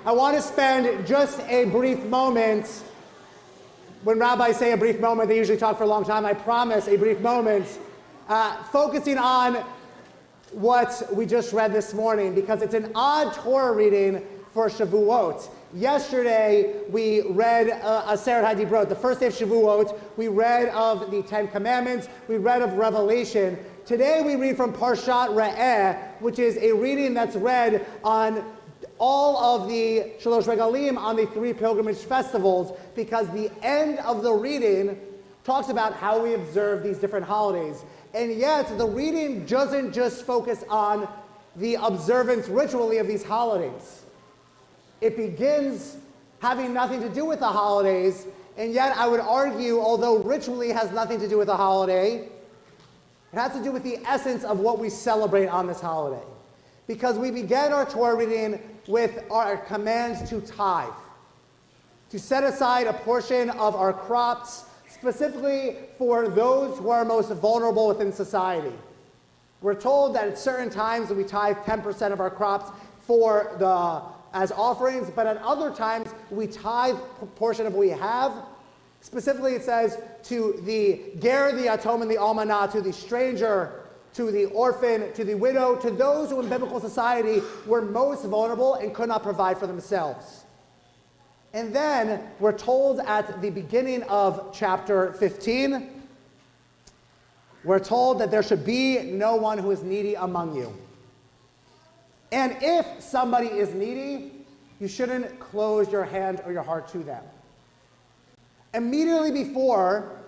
I want to spend just a brief moment. When rabbis say a brief moment, they usually talk for a long time. I promise a brief moment, focusing on what we just read this morning, because it's an odd Torah reading for Shavuot. Yesterday, we read Aseret HaDibrot, the first day of Shavuot. We read of the Ten Commandments. We read of Revelation. Today, we read from Parshat Re'eh, which is a reading that's read on all of the Shalosh Regalim, on the three pilgrimage festivals, because the end of the reading talks about how we observe these different holidays. And yet, the reading doesn't just focus on the observance ritually of these holidays. It begins having nothing to do with the holidays, and yet I would argue, although ritually has nothing to do with the holiday, it has to do with the essence of what we celebrate on this holiday. Because we began our Torah reading with our commands to tithe, to set aside a portion of our crops, specifically for those who are most vulnerable within society. We're told that at certain times we tithe 10% of our crops as offerings, but at other times we tithe a portion of what we have. Specifically, it says to the ger, the atom, and the almanah, to the stranger, to the orphan, to the widow, to those who in biblical society were most vulnerable and could not provide for themselves. And then we're told at the beginning of chapter 15, we're told that there should be no one who is needy among you. And if somebody is needy, you shouldn't close your hand or your heart to them. Immediately before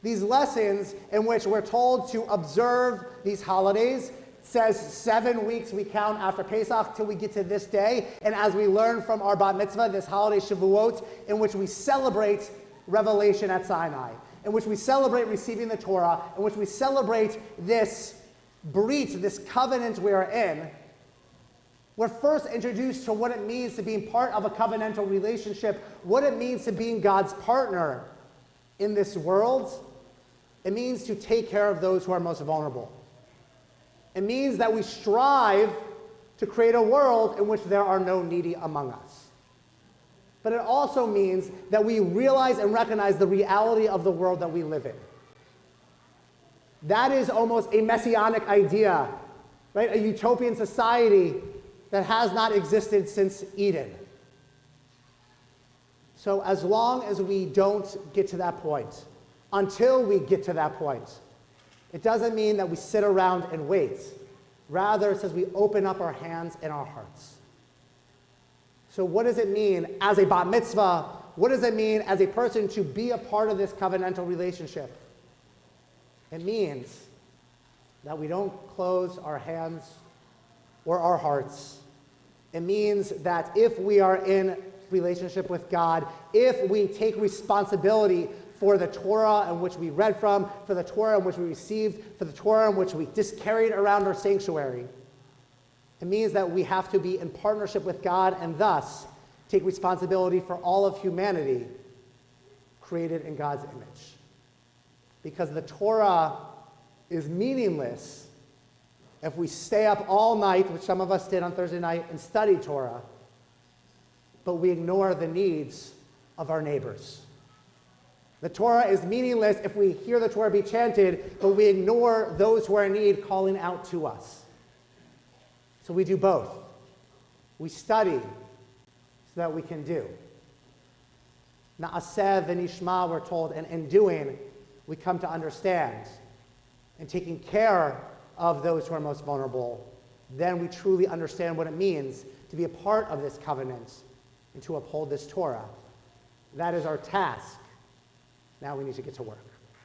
these lessons in which we're told to observe these holidays, it says 7 weeks we count after Pesach till we get to this day. And as we learn from our bat mitzvah, this holiday Shavuot, in which we celebrate revelation at Sinai, in which we celebrate receiving the Torah, in which we celebrate this brit, this covenant we are in, we're first introduced to what it means to be part of a covenantal relationship, what it means to being God's partner in this world. It means to take care of those who are most vulnerable. It means that we strive to create a world in which there are no needy among us. But it also means that we realize and recognize the reality of the world that we live in. That is almost a messianic idea, right? A utopian society that has not existed since Eden. So as long as we don't get to that point, until we get to that point, it doesn't mean that we sit around and wait. Rather, it says we open up our hands and our hearts. So what does it mean as a bat mitzvah? What does it mean as a person to be a part of this covenantal relationship? It means that we don't close our hands or our hearts. It means that if we are in relationship with God, if we take responsibility for the Torah in which we read from, for the Torah in which we received, for the Torah in which we just carried around our sanctuary, it means that we have to be in partnership with God and thus take responsibility for all of humanity created in God's image. Because the Torah is meaningless if we stay up all night, which some of us did on Thursday night, and study Torah, but we ignore the needs of our neighbors. The Torah is meaningless if we hear the Torah be chanted, but we ignore those who are in need calling out to us. So we do both. We study so that we can do. Na'aseh v'nishma, we're told, and in doing, we come to understand. And taking care of those who are most vulnerable, then we truly understand what it means to be a part of this covenant and to uphold this Torah. That is our task. Now we need to get to work.